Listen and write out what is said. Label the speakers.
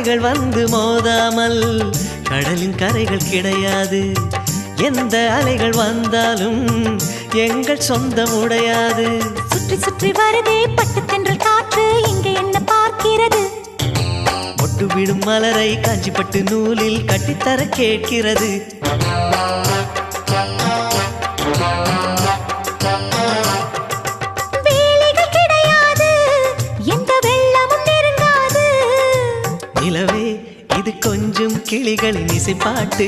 Speaker 1: அலைகள் வந்து மோதாமல் கடலின் கரைகள் கிடையாது. எந்த அலைகள் வந்தாலும் எங்கள் சொந்தம் உடையாது.
Speaker 2: சுற்றி சுற்றி வருதே பட்டு தென்றல் காற்று, இங்கே என்ன பார்க்கிறது?
Speaker 1: மொட்டு விடும் மலரை காஞ்சிப்பட்டு நூலில் கட்டித்தர கேட்கிறது.
Speaker 2: வேலைகள் கிடையாது, எந்த வெள்ளமும் நெருங்காது.
Speaker 1: நிலவே இது கொஞ்சம் கிளிகளின் இசைப்பாட்டு.